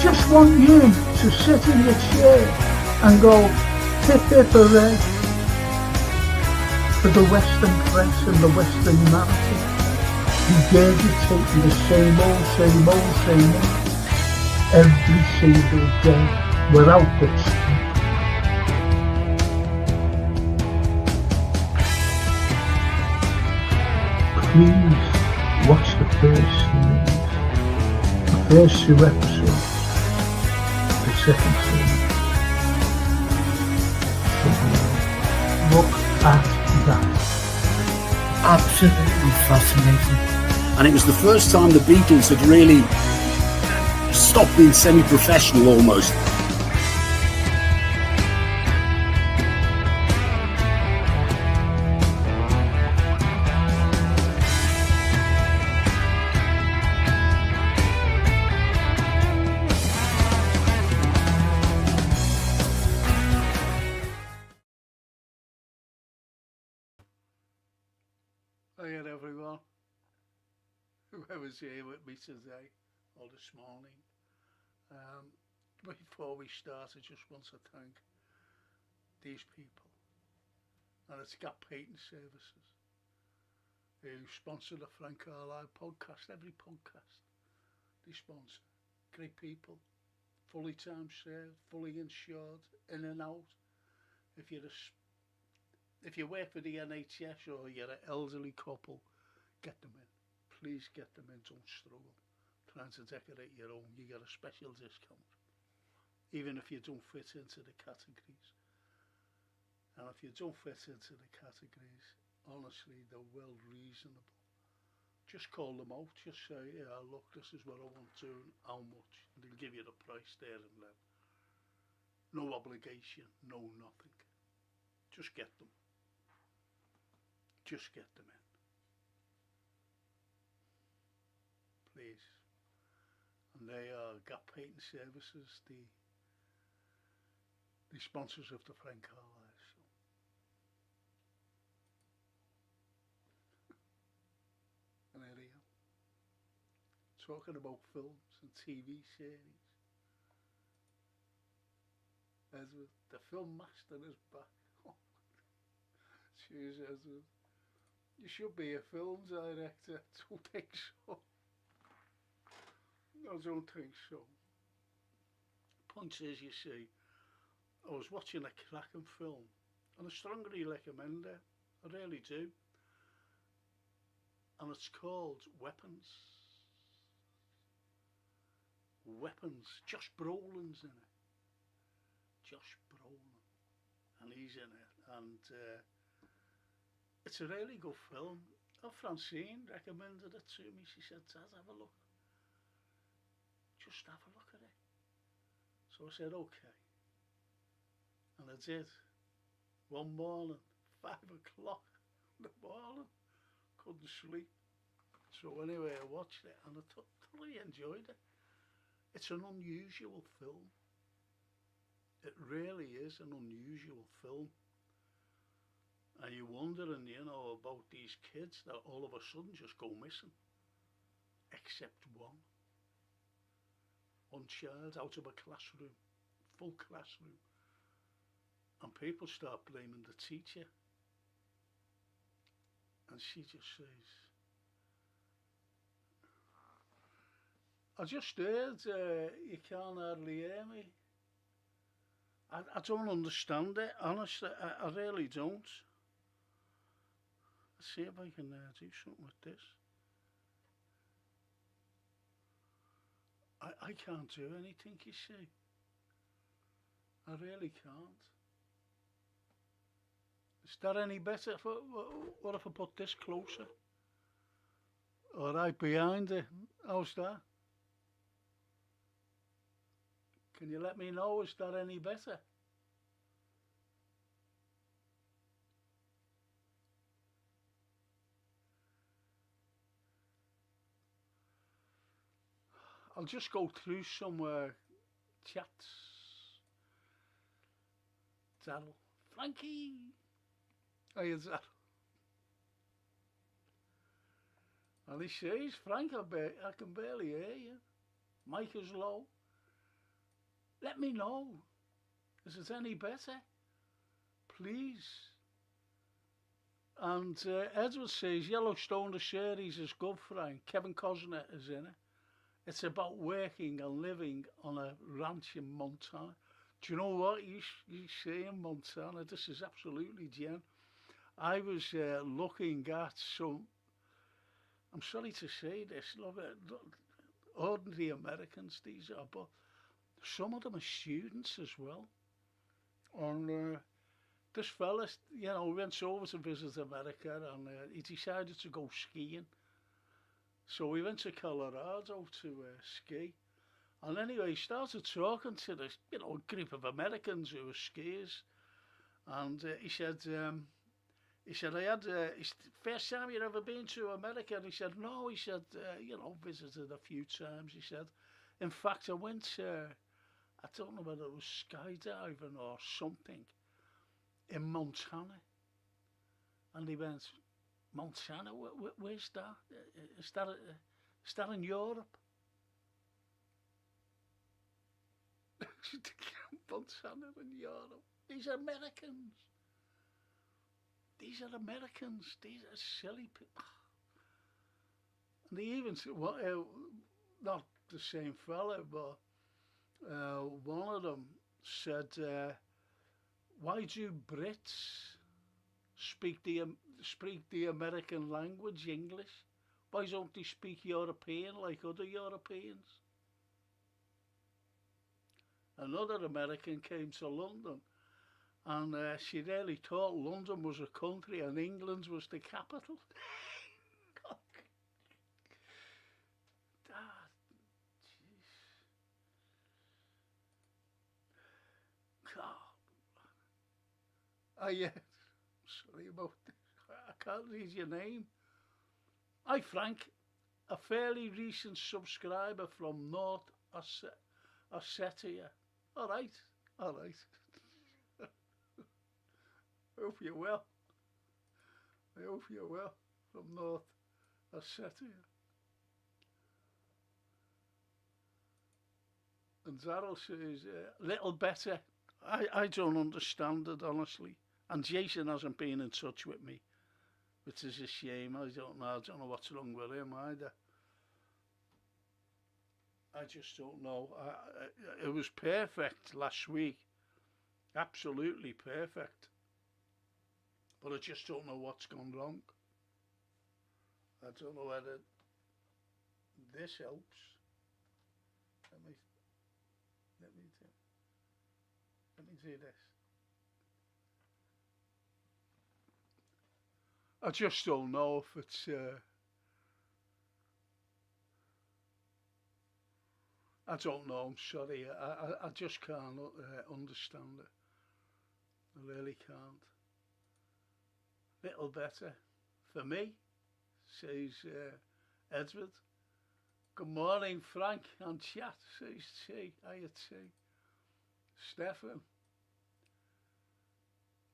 just want you to sit in your chair and go hip hip hooray for the Western press and the Western narrative, regurgitating the same old every single day without question. Please watch the first two episodes, the second series. Look at that. Absolutely fascinating. And it was the first time the Beatles had really stopped being semi-professional almost. Hiya everyone, whoever's here with me today or this morning. Before we start, I just want to thank these people, and it's Gap Painting Services, who sponsor the Frank Carlyle podcast. Every podcast they sponsor. Great people, fully time served, fully insured, in and out. If you work for the NHS or you're an elderly couple, get them in. Please get them in, don't struggle. Trying to decorate your own, you get a special discount. Even if you don't fit into the categories. And if you don't fit into the categories, honestly, they're well reasonable. Just call them out, just say, yeah, look, this is what I want to, how much? And they'll give you the price there and then. No obligation, no nothing. Just get them. Just get them in. Please. And they are Gap Painting Services, the sponsors of the Frank Carlyle Show. And here I am, talking about films and TV series. As the film master is back. Jesus. You should be a film director. Don't think so. I don't think so. Point is, you see, I was watching a cracking film, and I strongly recommend it. I really do. And it's called Weapons. Weapons. Josh Brolin's in it. Josh Brolin, and he's in it, and it's a really good film. Francine recommended it to me. She said, Dad, have a look. Just have a look at it. So I said, okay. And I did. One morning, 5 o'clock in the morning, couldn't sleep. So anyway, I watched it and I thoroughly enjoyed it. It's an unusual film. It really is an unusual film. And you're wondering, about these kids that all of a sudden just go missing. Except one. One child out of a classroom. Full classroom. And people start blaming the teacher. And she just says, I just heard, you can't hardly hear me. I don't understand it, honestly, I really don't. Let's see if I can do something with this. I can't do anything, you see. I really can't. Is that any better? What if I put this closer? Or right behind it? How's that? Can you let me know, is that any better? I'll just go through some chats. Daryl. Frankie! Hey, Daryl. And he says, Frank, I can barely hear you. Mic is low. Let me know. Is it any better? Please. And Edward says Yellowstone, the series is good, Frank. Kevin Costner is in it. It's about working and living on a ranch in Montana. Do you know what you say in Montana? This is absolutely Jen. I was looking at some, I'm sorry to say this, look, ordinary Americans these are, but some of them are students as well. And this fella, went over to visit America, and he decided to go skiing. So we went to Colorado to ski. And anyway, he started talking to this, group of Americans who were skiers. And he said, I had, first time you'd ever been to America? And he said, no, he said, visited a few times. He said, in fact, I went, I don't know whether it was skydiving or something, in Montana. And he went, Montana, where's that? Is that in Europe? Montana in Europe. These are Americans. These are Americans. These are silly people. And they even said, not the same fella, but one of them said, why do Brits speak the American language, English? Why don't they speak European like other Europeans? Another American came to London, and she really thought London was a country and England was the capital. Yeah, sorry about this. I can't read your name. Hi Frank, a fairly recent subscriber from North Ossetia. All right. I hope you're well. From North Ossetia. And Zaryl says, little better. I don't understand it, honestly. And Jason hasn't been in touch with me, which is a shame. I don't know what's wrong with him either. I just don't know. It was perfect last week. Absolutely perfect. But I just don't know what's gone wrong. I don't know whether this helps. Let me do this. I just don't know if it's I don't know, I'm sorry. I just can't understand it. I really can't. Little better for me, says Edward. Good morning, Frank, on chat, says T. Hiya, T. Stefan.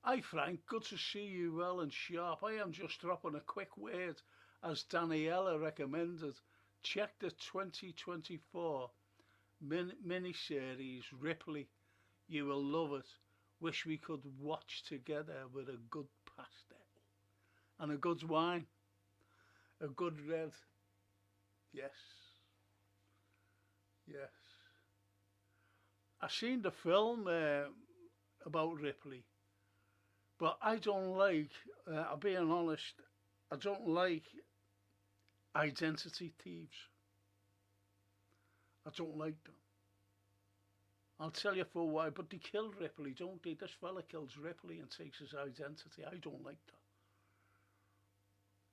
Hi Frank, good to see you well and sharp. I am just dropping a quick word as Daniela recommended. Check the 2024 miniseries Ripley. You will love it. Wish we could watch together with a good pastel and a good wine. A good red. Yes. I seen the film about Ripley. But I don't like, I'm being honest, I don't like identity thieves. I don't like them. I'll tell you for why, but they kill Ripley, don't they? This fella kills Ripley and takes his identity. I don't like that.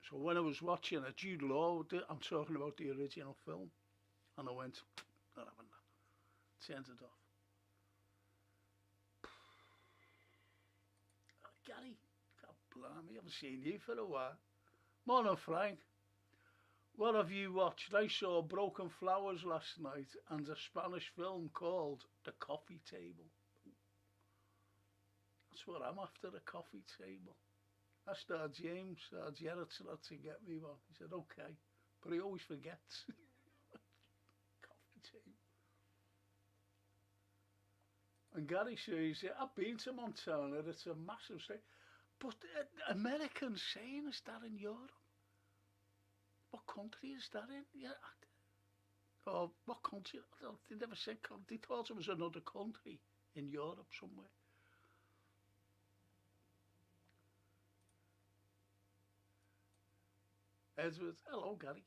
So when I was watching it, Jude Law, I'm talking about the original film, and I went, not having that. Turned it off. Gary, God blimey, I haven't seen you for a while. Morning, Frank. What have you watched? I saw Broken Flowers last night and a Spanish film called The Coffee Table. That's what I'm after, a coffee table. I started James, Gerard to get me one. He said, okay, but he always forgets. Coffee table. And Gary says, I've been to Montana, it's a massive state. But Americans saying, is that in Europe? What country is that in? Yeah. Or what country? They never said country. They thought it was another country in Europe somewhere. Edward, hello Gary.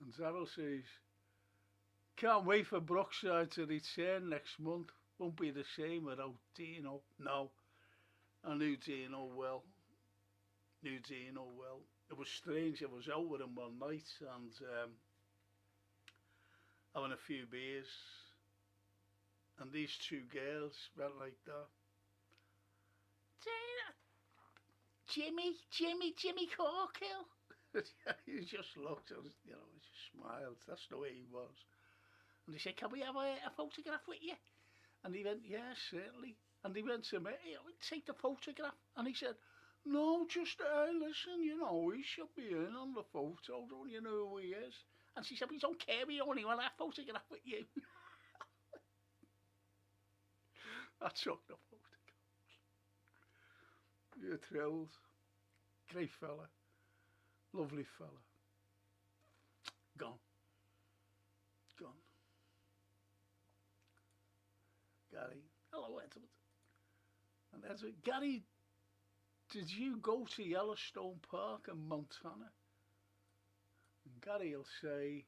And Zarrell says, can't wait for Brookside to return next month. Won't be the same without Dino. No, I knew Dino well. It was strange. I was out with him one night and having a few beers. And these two girls went like that. Jimmy Corkill. He just looked at us, he just smiled. That's the way he was. And they said, can we have a photograph with you? And he went, yeah, certainly. And he went to me, take the photograph. And he said, no, just, listen, he should be in on the photo. Don't you know who he is? And she said, we don't care, we only want a photograph with you. I took the photograph. You're thrilled. Great fella. Lovely fella. Gone. Gary. Hello, Edward. And Edward, Gary, did you go to Yellowstone Park in Montana? And Gary will say,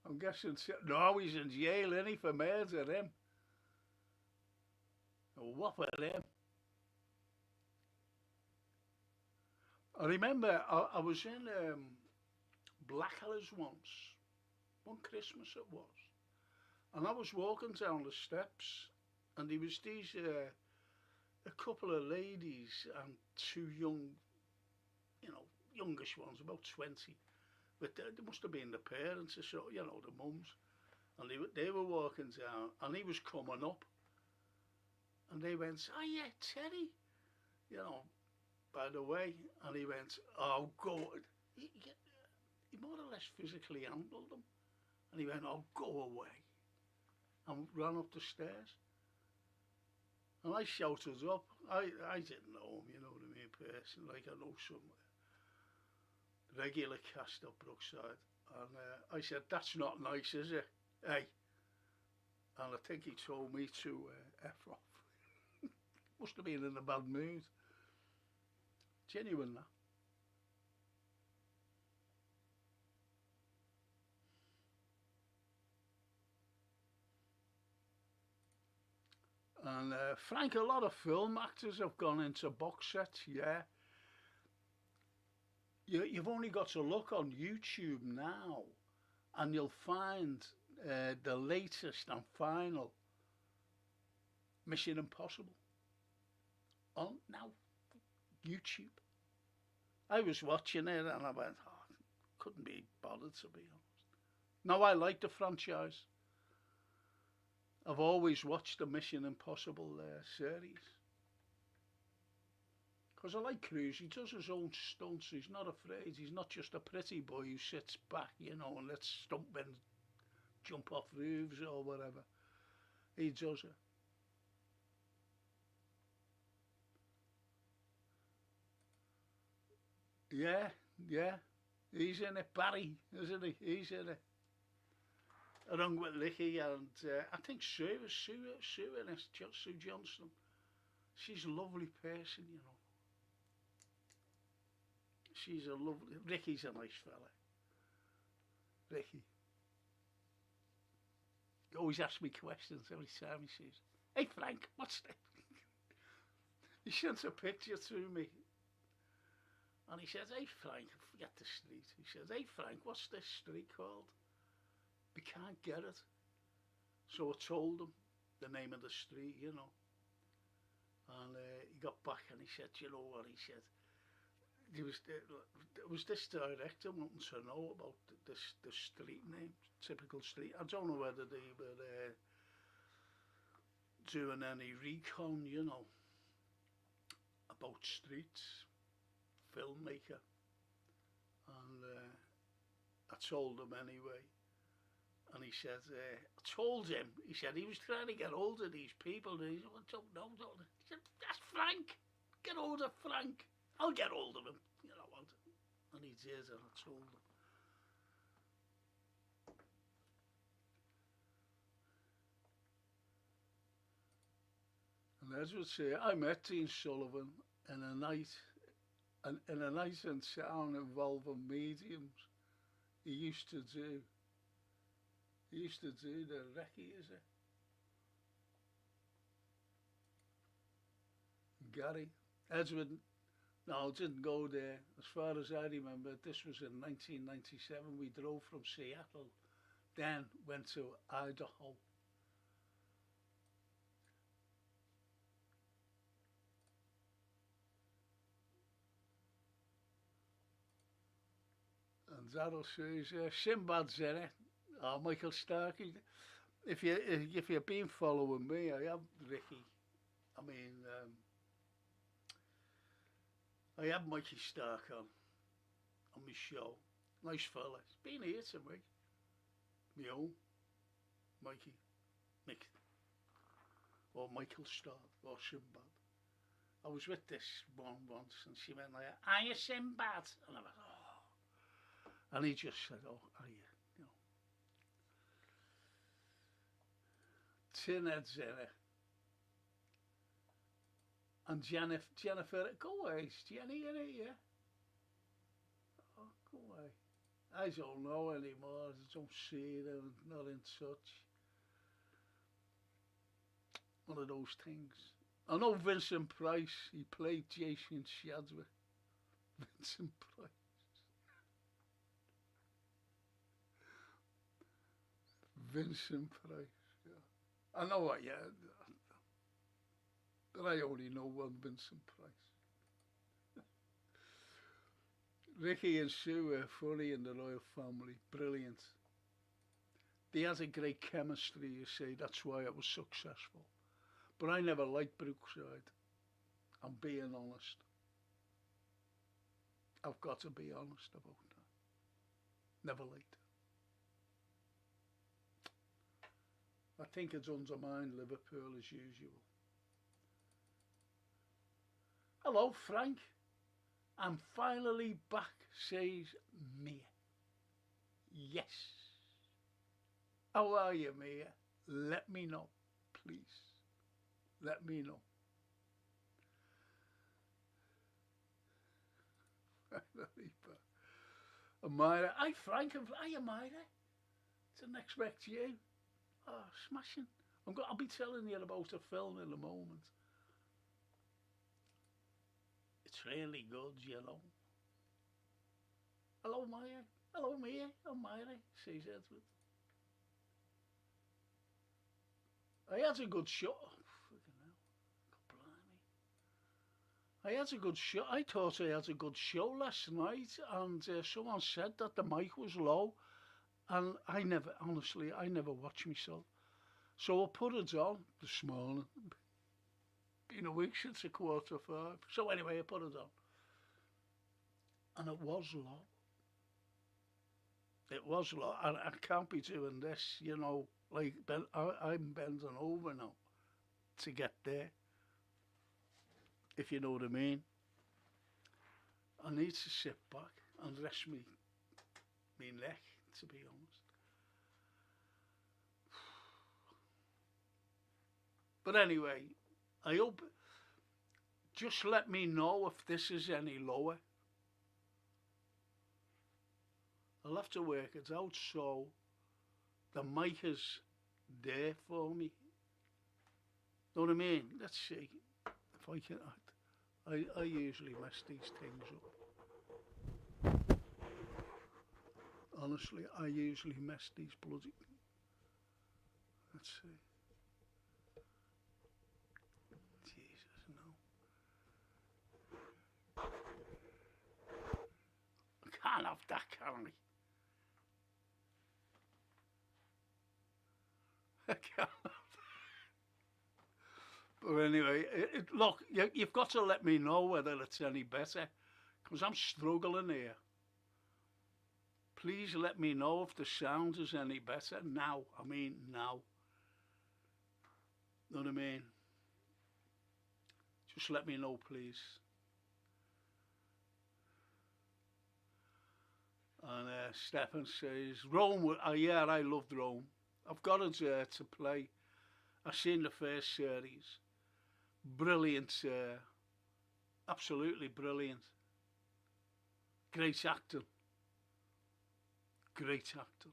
I'm guessing, no, he's in jail, isn't he, for murder, him? What for him? I remember I was in Blackhella's once, one Christmas it was, and I was walking down the steps, and there was these, a couple of ladies and two youngish ones, about 20, but they must have been the parents or so, the mums, and they were walking down, and he was coming up, and they went, oh yeah, Terry, by the way, and he went, oh God, he more or less physically handled them, and he went, oh, go away, and ran up the stairs, and I shouted up, I didn't know him, person, like I know some regular cast up Brookside, and I said, that's not nice, is it? Hey, and I think he told me to F off. Must have been in a bad mood. Genuine, that. And Frank, a lot of film actors have gone into box sets, yeah. You've only got to look on YouTube now and you'll find the latest and final Mission Impossible on now YouTube. I was watching it and I went, oh, couldn't be bothered, to be honest. Now I like the franchise. I've always watched the Mission Impossible series. Because I like Cruise, he does his own stunts, he's not afraid, he's not just a pretty boy who sits back, and lets stuntmen jump off roofs or whatever. He does it. Yeah, he's in it, Barry, isn't he? He's in it. Along with Licky and I think Sue in it, Sue Johnston. She's a lovely person, She's a lovely, Ricky's a nice fella. Ricky. He always asks me questions every time he says, hey Frank, what's that? He sent a picture to me. And he says, hey Frank, I forget the street. He says, hey Frank, what's this street called? We can't get it. So I told him the name of the street, And he got back and he said, you know what? He said, there was this director wanting to know about the street name, typical street. I don't know whether they were doing any recon, about streets. Filmmaker, And I told him anyway. And he said, I told him, he said he was trying to get hold of these people. And he said, well, don't. He said, that's Frank. Get hold of Frank. I'll get hold of him. You know what? And he did, and I told him. And as would say, I met Dean Sullivan in a night in town involving mediums. He used to do the recce, is it? Gary. Edward, no, didn't go there. As far as I remember, this was in 1997. We drove from Seattle, then went to Idaho. And Daryl says, Sinbad's in it. Oh, Michael Starkey. If you've been following me, I have Ricky. I mean, I have Mikey Stark on my show. Nice fella. He's been here to me. Me own Mikey, Mick, or Michael Stark, or Sinbad. I was with this one once, and she went like, "Are you Sinbad?" And I went, "Oh," and he just said, "Oh, are you?" You know, Tinhead's in it. And Jennifer, go away, is Jenny in it, yeah? Oh, go away. I don't know anymore, I don't see it, I'm not in touch. One of those things. I know Vincent Price, he played Jason Shadwick. Vincent Price. Vincent Price, yeah. I know what, yeah. But I only know one Vincent Price. Ricky and Sue were funny in the royal family, brilliant. They had a great chemistry, you see, that's why it was successful. But I never liked Brookside, I'm being honest. I've got to be honest about that. Never liked it. I think it's undermined Liverpool as usual. Hello, Frank. I'm finally back, says Mia. Yes. How are you, Mia? Let me know, please. Let me know. Amira. Hi, Frank. Hi, Amira. Didn't expect you. Oh, smashing. I'll be telling you about a film in a moment. It's really good, you know. Hello, Maya. Hello, Mia. I'm Maya, says Edward. I had a good show. Oh, fucking hell. Blimey. I had a good show. I thought I had a good show last night, and someone said that the mic was low, and I never watch myself. So I put it on this morning. Been a week since 4:45. So anyway, I put it on. And it was low. It was low. And I can't be doing this, you know, like I'm bending over now to get there. If you know what I mean. I need to sit back and rest me neck, to be honest. But anyway, I hope, just let me know if this is any lower. I'll have to work it out so the mic is there for me. Know what I mean? Let's see if I can. I usually mess these things up. Honestly, I usually mess these bloody. Let's see. Can't have that, can I? I can't have that. But anyway, look, you've got to let me know whether it's any better, because I'm struggling here. please let me know if the sound is any better now. I mean now. Know what I mean? Just let me know, please. And Stefan says, Rome, yeah, I loved Rome. I've got it to play. I've seen the first series. Brilliant, absolutely brilliant. Great acting. Great acting.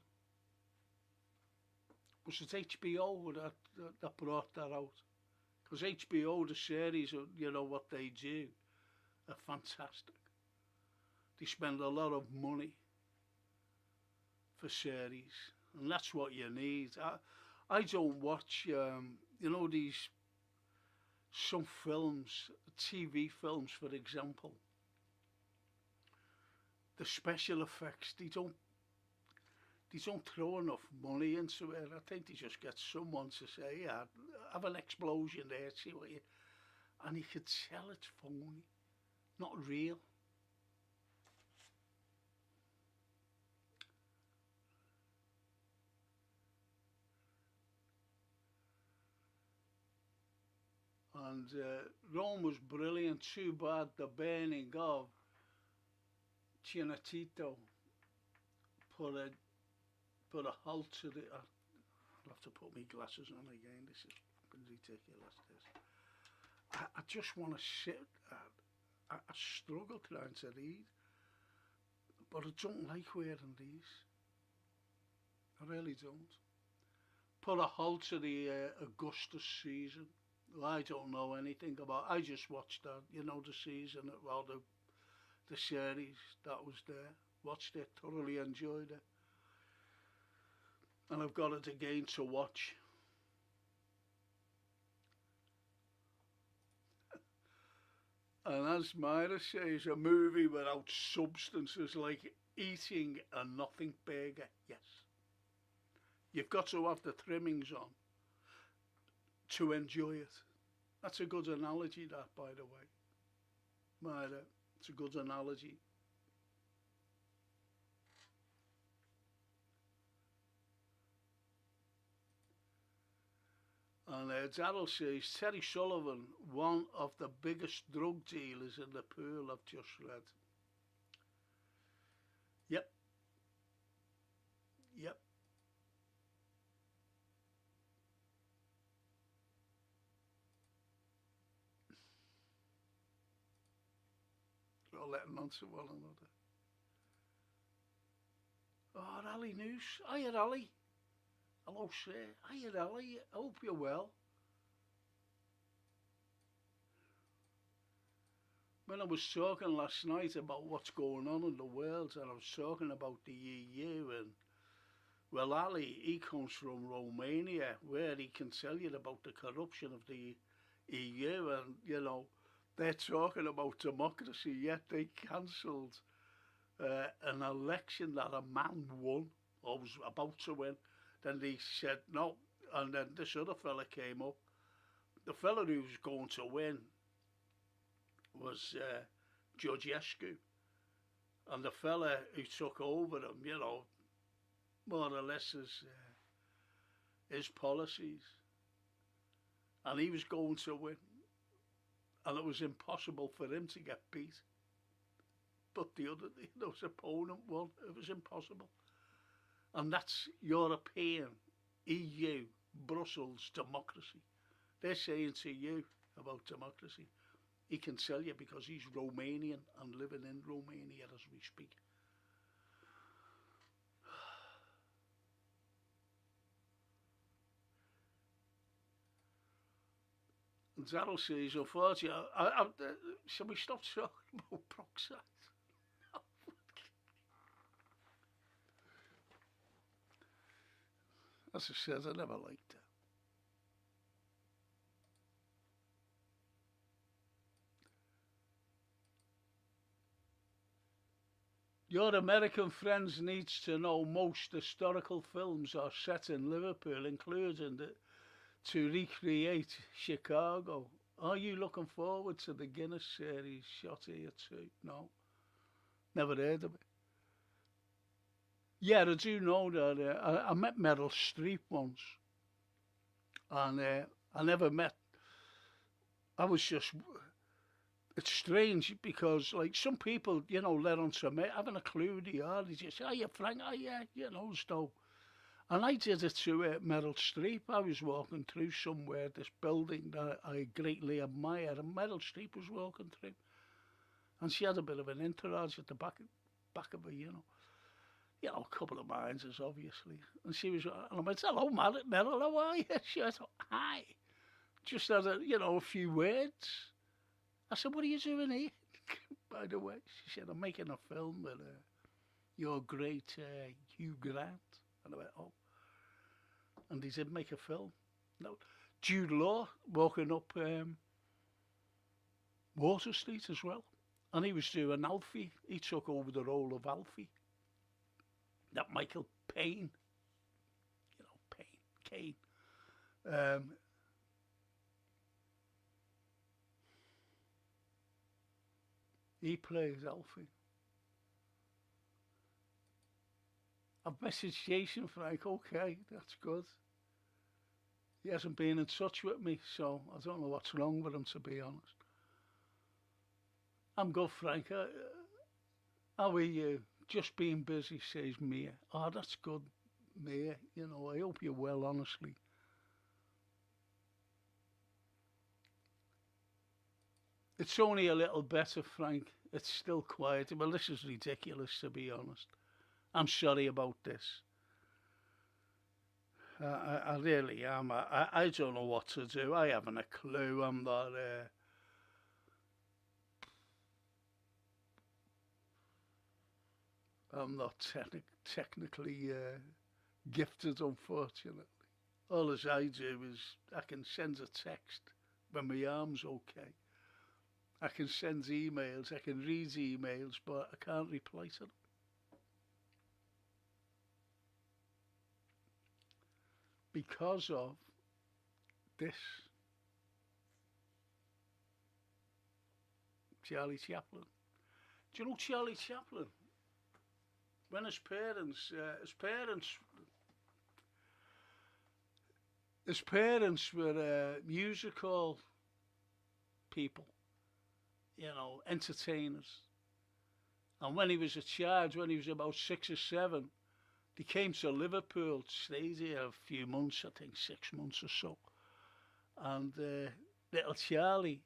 Was it HBO that brought that out? Because HBO, the series, you know what they do, are fantastic. They spend a lot of money for series, and that's what you need. I don't watch, you know, some films, TV films, for example. The special effects, they don't throw enough money into it. I think they just get someone to say, yeah, have an explosion there, see what you... And you could tell it's phony, not real. And Rome was brilliant. Too bad the burning of Cinetito put a halt to the... I'll have to put my glasses on again. This is ridiculous. I just want to sit. I struggle trying to read, but I don't like wearing these. I really don't. Put a halt to the Augustus season. I don't know anything about. I just watched that, you know, the season, well, the series that was there. Watched it, thoroughly enjoyed it, and I've got it again to watch. And as Myra says, a movie without substance is like eating a nothing burger. Yes, you've got to have the trimmings on to enjoy it. That's a good analogy, that, by the way. Myra, it's a good analogy. And Daryl says, Terry Sullivan, one of the biggest drug dealers in the pool, I've just read. Yep. Yep. They're all letting on to one another. Oh, Ali News. Hiya, Ali. Hello, sir. Hiya, Ali. I hope you're well. When I was talking last night about what's going on in the world, and I was talking about the EU, and well, Ali, he comes from Romania, where he can tell you about the corruption of the EU, and you know, they're talking about democracy, yet they cancelled an election that a man won, or was about to win. Then they said no, and then this other fella came up. The fella who was going to win was Georgescu, and the fella who took over him, you know, more or less his policies, and he was going to win, and it was impossible for him to get beat. But the other, his opponent won. It was impossible. And that's European, EU, Brussels democracy. They're saying to you about democracy. He can tell you because he's Romanian and living in Romania as we speak. And Daryl says, unfortunately, shall we stop talking about peroxide? As I said, I never liked it. Your American friends needs to know most historical films are set in Liverpool, including to recreate Chicago. Are you looking forward to the Guinness series shot here too? No, never heard of it. Yeah, I do know that. I met Meryl Streep once, and I never met. I was just. It's strange because, like, some people, let on to me, having a clue who they are. They just say, "Oh, yeah, Frank, oh, yeah, so." And I did it to Meryl Streep. I was walking through somewhere, this building that I greatly admire, and Meryl Streep was walking through. And she had a bit of an entourage at the back of her, a couple of Mindsers, obviously. And she was, and I went, "Hello, Meryl, how are you?" She went, "Hi." Just had a few words. I said, "What are you doing here?" By the way, she said, "I'm making a film with your great Hugh Grant." And I went, "Oh." And he did make a film. No, Jude Law walking up Water Street as well. And he was doing Alfie. He took over the role of Alfie. That Michael Payne, Kane. He plays Alfie. I've messaged Jason Frank. Okay, that's good. He hasn't been in touch with me, so I don't know what's wrong with him, to be honest. I'm good, Frank. How are you? Just being busy, says Mia. Oh, that's good, Mia. I hope you're well, honestly. It's only a little better, Frank. It's still quiet. Well, this is ridiculous, to be honest. I'm sorry about this. I really am. I don't know what to do. I haven't a clue. I'm not. I'm not technically gifted, unfortunately. All as I do is I can send a text when my arm's okay. I can send emails, I can read emails, but I can't reply to them. Because of this. Charlie Chaplin. Do you know Charlie Chaplin? When his parents were musical people, entertainers. And when he was a child, when he was about 6 or 7, they came to Liverpool, stayed here a few months, I think 6 months or so. And little Charlie,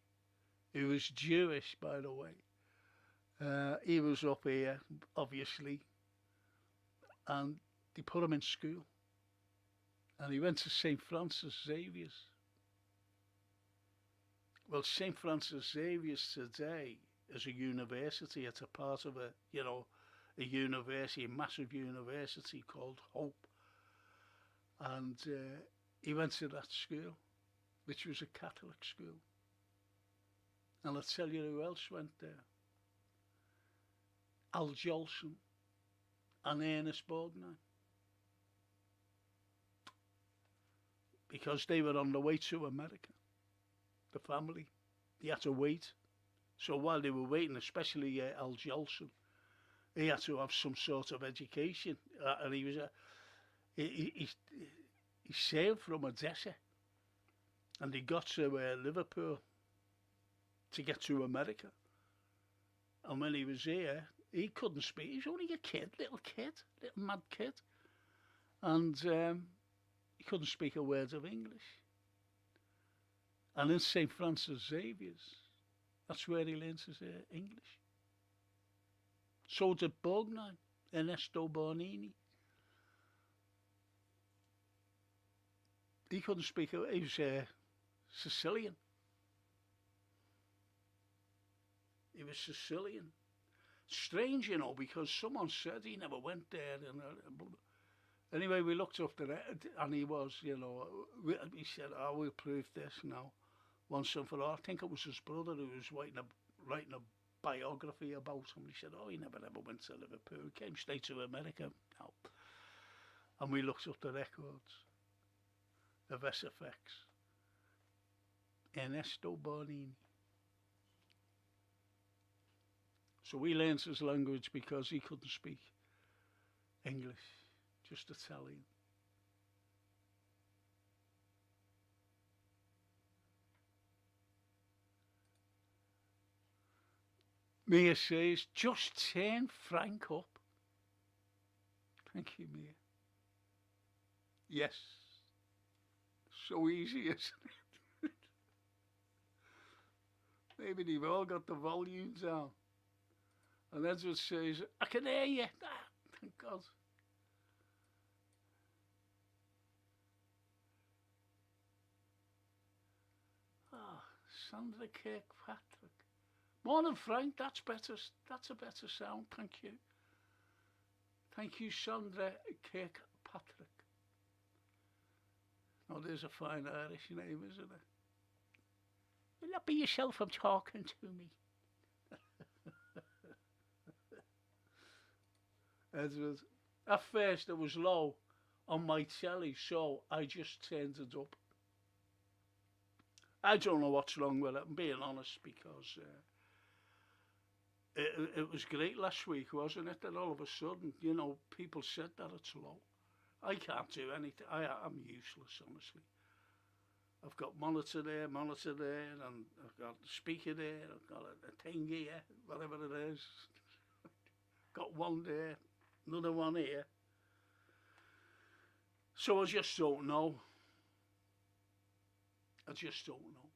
who was Jewish, by the way, he was up here, obviously, and they put him in school. And he went to St. Francis Xavier's. Well, St. Francis Xavier's today is a university. It's a part of a university, a massive university called Hope. And he went to that school, which was a Catholic school. And I'll tell you who else went there. Al Jolson and Ernest Borgnine. Because they were on the way to America, the family. They had to wait. So while they were waiting, especially Al Jolson, he had to have some sort of education. And he was he sailed from Odessa, and he got to Liverpool to get to America. And when he was here, he couldn't speak. He was only a little mad kid. And he couldn't speak a word of English. And in St. Francis Xavier's, that's where he learned his English. So did Borgnine, Ernesto Bornini. He couldn't speak, he was Sicilian. He was Sicilian. Strange, because someone said he never went there. Anyway, we looked up to that, and he was, he said, "Oh, we'll prove this now, once and for all." I think it was his brother who was writing a biography about him. He said, "Oh, he never ever went to Liverpool. He came straight to America." No. And we looked up the records of SFX. Ernesto Bornini. So we learned his language because he couldn't speak English, just Italian. Mia says, just turn Frank up. Thank you, Mia. Yes. So easy, isn't it? Maybe they've all got the volume down. And Edward says, I can hear you. Ah, thank God. Ah, Sandra Kirkpatrick. Morning, Frank. That's better. That's a better sound. Thank you. Thank you, Sandra Kirkpatrick. Oh, there's a fine Irish name, isn't it? You'll not be yourself from talking to me. Edward. At first it was low on my telly, so I just turned it up. I don't know what's wrong with it, I'm being honest, because it was great last week, wasn't it? That all of a sudden, you know, people said that it's low. I can't do anything. I'm useless, honestly. I've got monitor there, and I've got the speaker there, I've got a thing here, whatever it is. Got one there, another one here. So I just don't know. I just don't know.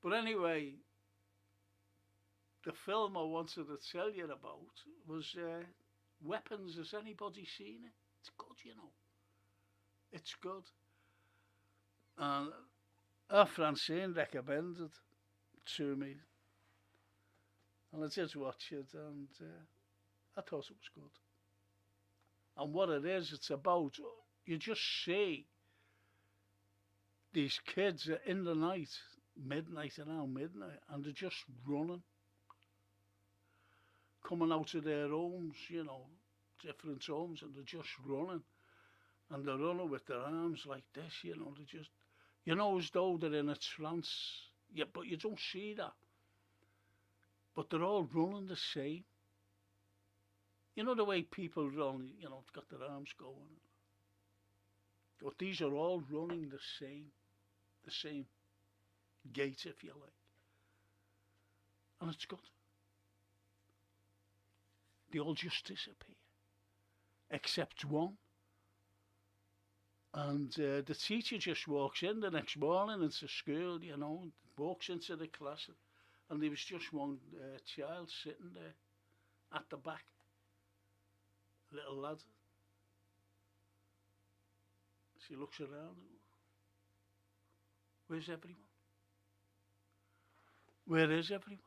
But anyway, the film I wanted to tell you about was Weapons. Has anybody seen it? It's good, you know. It's good. And our Francine recommended to me. And I did watch it, and I thought it was good. And what it is, it's about, you just see these kids are in the night, around midnight, and they're just running. Coming out of their homes, you know, different homes, and they're just running. And they're running with their arms like this, you know, they're just, you know, as though they're in a trance. Yeah, but you don't see that. But they're all running the same. You know the way people run, you know, got their arms going. But these are all running the same gait, if you like. And it's good. They all just disappear, except one. And the teacher just walks in the next morning into school, you know, walks into the class, and there was just one child sitting there at the back, little lad. She looks around. Where's everyone? Where is everyone?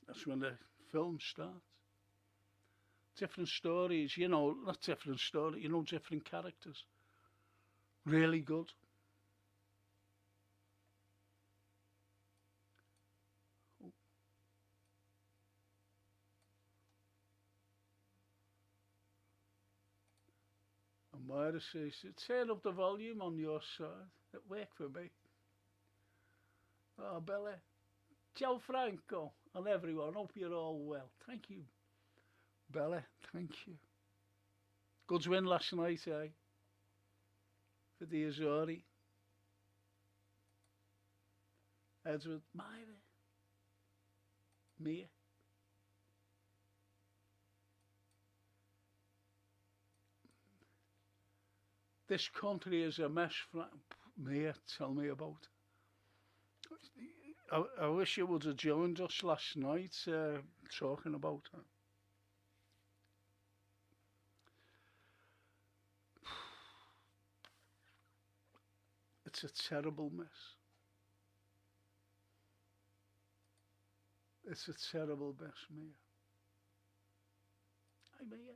That's when the film starts. Different stories, you know, not different story, you know, different characters. Really good. And Myra says, turn up the volume on your side. It worked for me. Oh, Bella. Ciao Franco and everyone. Hope you're all well. Thank you, Bella. Thank you. Good win last night, eh? For the Azori. Edward. Myra. Mia. This country is a mess, Mia, tell me about it. I wish you would have joined us last night talking about it. It's a terrible mess. It's a terrible mess, Mia. Hi, Mia.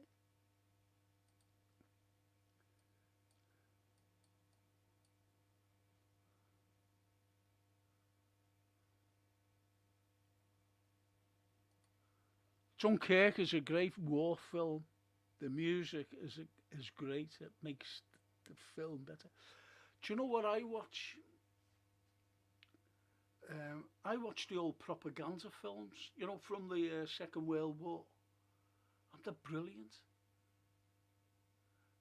Dunkirk is a great war film. The music is great. It makes the film better. Do you know what I watch? I watch the old propaganda films, you know, from the Second World War. and they're brilliant.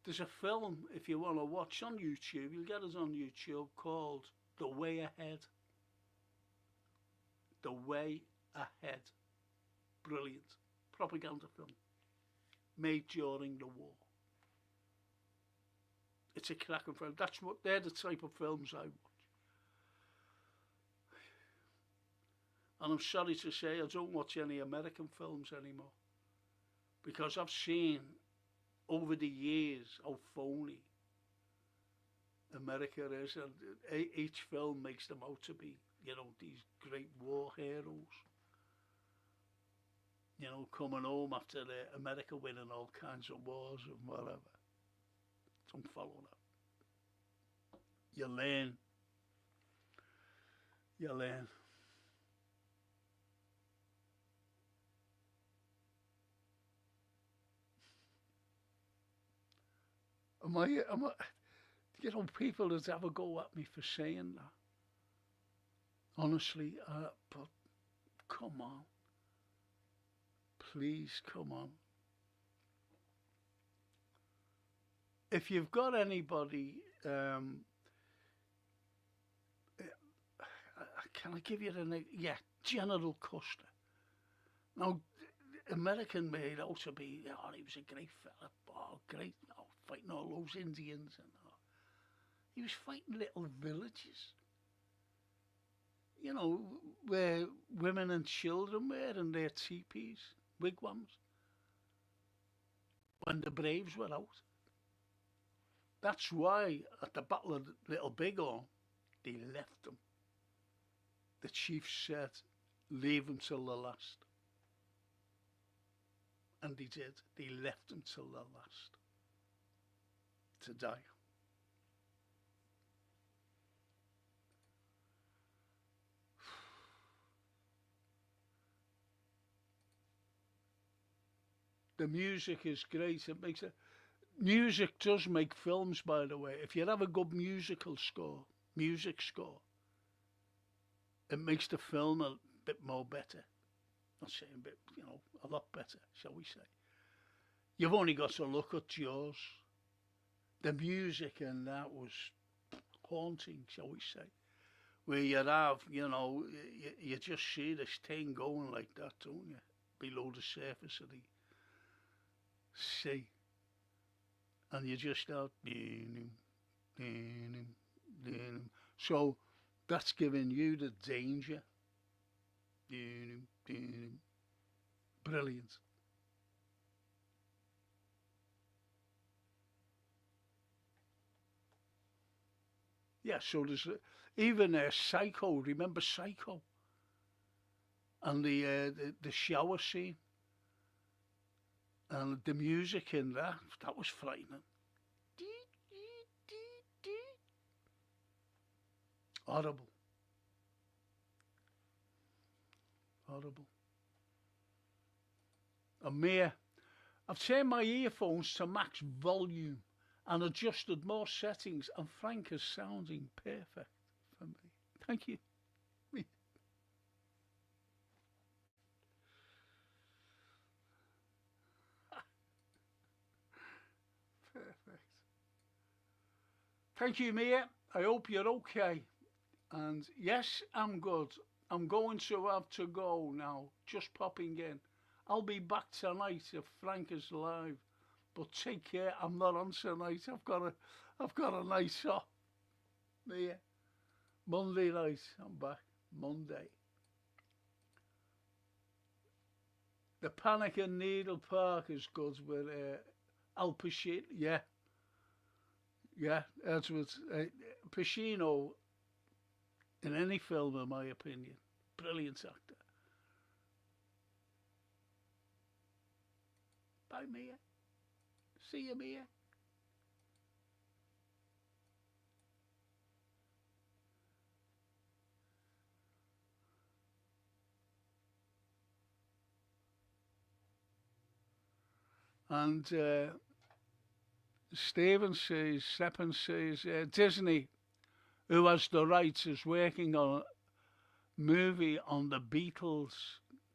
There's a film, if you want to watch on YouTube, you'll get it on YouTube, called The Way Ahead. The Way Ahead. Brilliant. Propaganda film. Made during the war. It's a cracking film. They're the type of films I watch. And I'm sorry to say I don't watch any American films anymore. Because I've seen over the years how phony America is, and each film makes them out to be, you know, these great war heroes. You know, coming home after America winning all kinds of wars and whatever. Don't follow that. You learn. You learn. Am I, you know, people that have a go at me for saying that. Honestly, but come on. Please, come on. If you've got anybody, can I give you the name? Yeah, General Custer. Now, American made out to be, oh, he was a great fella, oh, great, oh, fighting all those Indians and all. He was fighting little villages, you know, where women and children were in their teepees, wigwams, when the Braves were out. That's why at the Battle of Little Bighorn, they left them. The chief said, leave them till the last. And they did. They left them till the last to die. The music is great. It makes it. Music does make films, by the way. If you have a good music score, it makes the film a bit more better. Not saying a bit, you know, a lot better, shall we say. You've only got to look at Jaws. The music in that was haunting, shall we say. Where you have, you know, you just see this thing going like that, don't you? Below the surface of the sea. And you just start, so that's giving you the danger. Brilliant. Yeah, so there's even Psycho. Remember Psycho? And the shower scene. And the music in that was frightening. Horrible. Horrible. And Mia, I've turned my earphones to max volume and adjusted more settings, and Frank is sounding perfect for me. Thank you. Perfect. Thank you, Mia. I hope you're okay. And yes, I'm good. I'm going to have to go now. Just popping in. I'll be back tonight if Frank is live. But take care. I'm not on tonight. I've got a night off. Mia. Monday night. I'm back. Monday. The Panic in Needle Park is good with Al Pacino. Yeah. Yeah, that's what Pacino in any film, in my opinion. Brilliant actor. Bye, Mia. See you, Mia. And Seppen says, Disney, who has the rights, is working on a movie on the Beatles.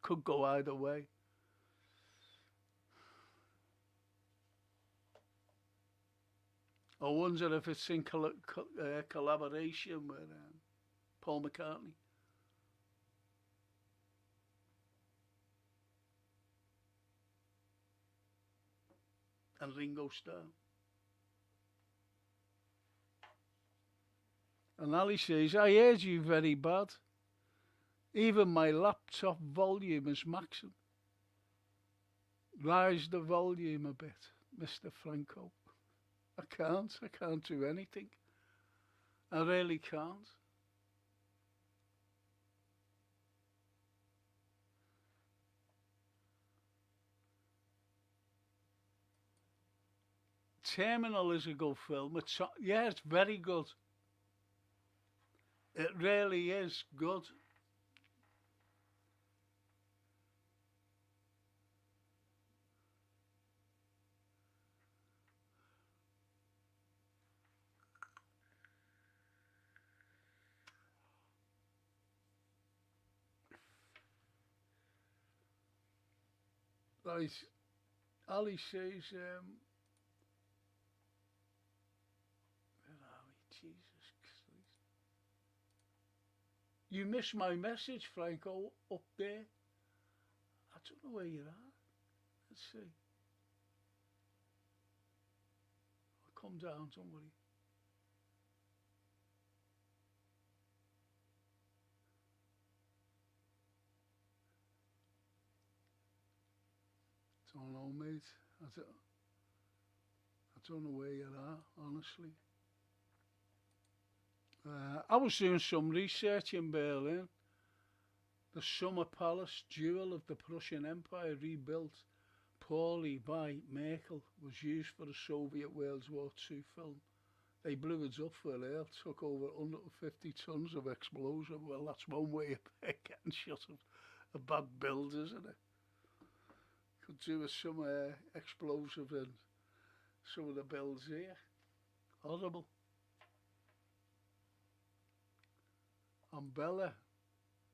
Could go either way. I wonder if it's in collaboration with Paul McCartney. And Ringo Starr. And Ali says, I heard you very bad. Even my laptop volume is maximum. Rise the volume a bit, Mr. Franco. I can't do anything. I really can't. Terminal is a good film. Yeah, it's very good. It really is good. Right, Ali says, where are we? Jesus Christ. You missed my message, Franco, up there. I don't know where you are. Let's see. I'll come down, don't worry. Don't know, mate. I don't know where you are, honestly. I was doing some research in Berlin. The Summer Palace, jewel of the Prussian Empire, rebuilt poorly by Merkel, was used for a Soviet World War II film. They blew it up for air, took over 150 tons of explosive. Well, that's one way of getting shot of a bad build, isn't it? Could do with some explosive in some of the builds here. Horrible. Umbrella.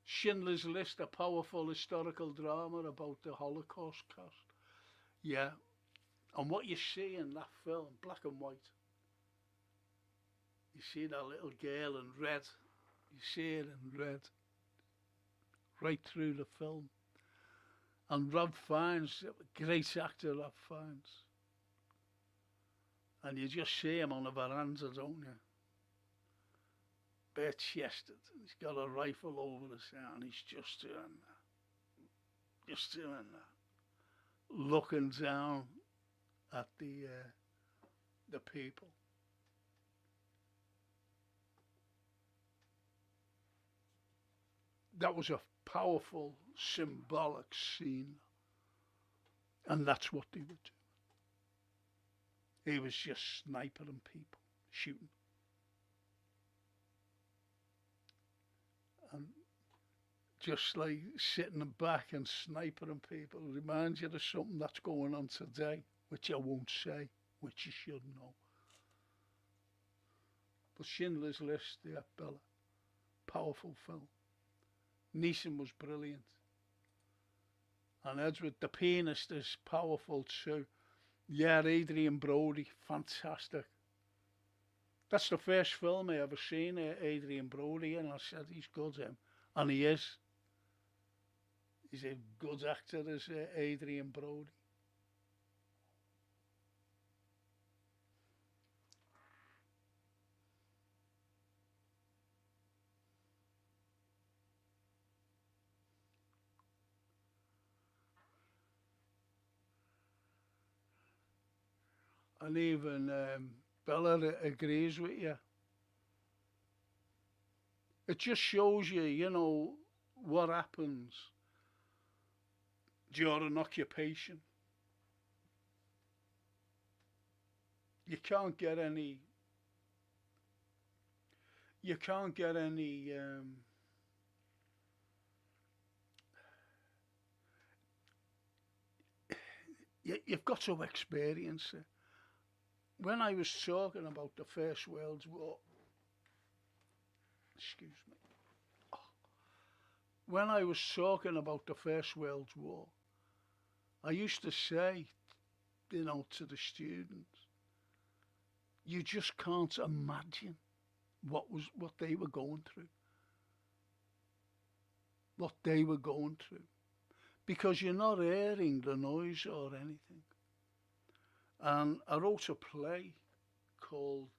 Schindler's List, a powerful historical drama about the Holocaust cost. Yeah. And what you see in that film, black and white. You see that little girl in red. You see it in red. Right through the film. And Rob Fiennes, great actor, Rob Fiennes. And you just see him on the veranda, don't you? Bare chested. He's got a rifle over his head and he's just doing that. Just doing that. Looking down at the people. That was a powerful, symbolic scene. And that's what they were doing. He was just sniping people, shooting. And just like sitting back and sniping people reminds you of something that's going on today, which I won't say, which you should know. But Schindler's List, yeah, Bella, powerful film. Neeson was brilliant. And Edward, the pianist, is powerful too. Yeah, Adrian Brody, fantastic. That's the first film I ever seen, Adrian Brody, and I said he's good, him. And he is. He's a good actor, as Adrian Brody. And even Bella agrees with you. It just shows you, you know, what happens during occupation. You can't get any. You can't get any. You've got to experience it. When I was talking about the First World War, excuse me, when I was talking about the First World War, I used to say, you know, to the students, you just can't imagine what they were going through. What they were going through. Because you're not hearing the noise or anything. And I wrote a play called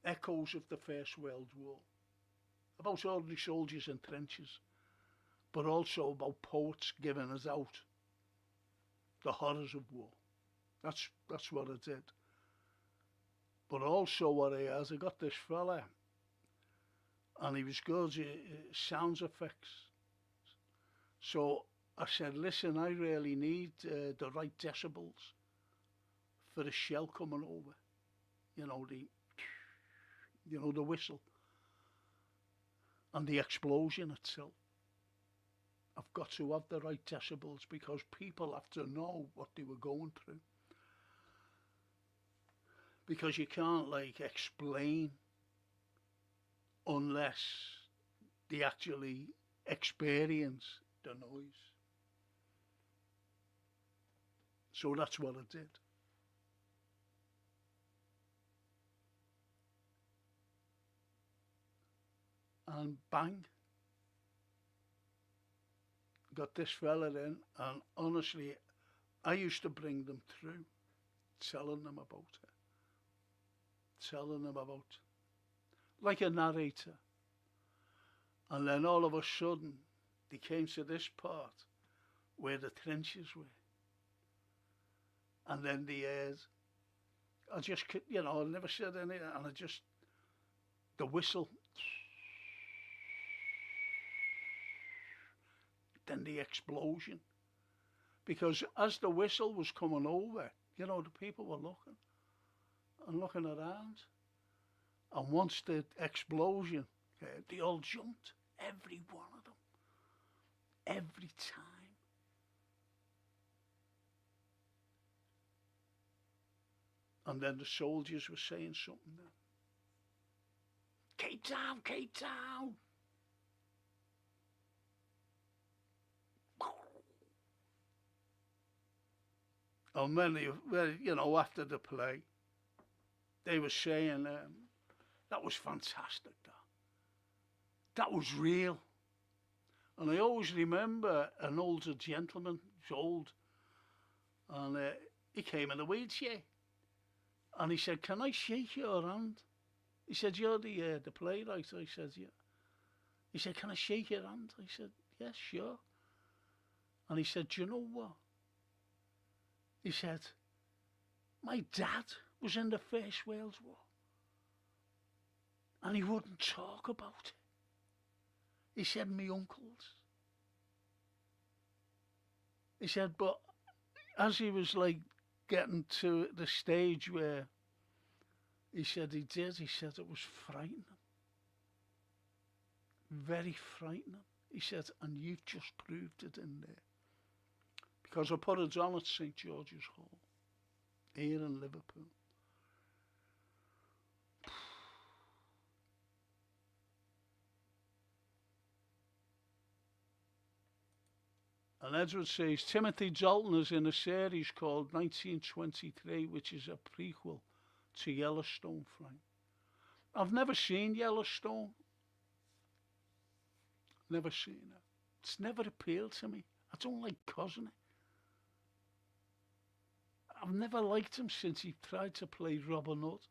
Echoes of the First World War, about ordinary soldiers in trenches, but also about poets giving us out the horrors of war. That's what I did. But also what I got this fella, and he was good, sounds effects. So I said, listen, I really need the right decibels for the shell coming over. The whistle and the explosion itself. I've got to have the right decibels because people have to know what they were going through. Because you can't explain unless they actually experience the noise. So that's what I did. And bang, got this fella in, and honestly, I used to bring them through, telling them about like a narrator. And then all of a sudden, they came to this part where the trenches were. And then they heard, I just, I never said anything, and the whistle, then the explosion. Because as the whistle was coming over, the people were looking around. And once the explosion, they all jumped, every one of them, every time. And then the soldiers were saying something then. Keep down, keep down. And then, after the play, they were saying, that was fantastic, that was real. And I always remember an older gentleman, he's old, and he came in a wheelchair. And he said, can I shake your hand? He said, you're the playwright. I said, yeah. He said, can I shake your hand? I said, yes, sure. And he said, do you know what? He said, my dad was in the First World War. And he wouldn't talk about it. He said, my uncles. He said, but as he was getting to the stage where he said it was frightening. Very frightening. He said, and you've just proved it in there. Because I put it on at St. George's Hall, here in Liverpool. And Edward says, Timothy Dalton is in a series called 1923, which is a prequel to Yellowstone, Frank. I've never seen Yellowstone. Never seen it. It's never appealed to me. I don't like cousin. I've never liked him since he tried to play Robin Hood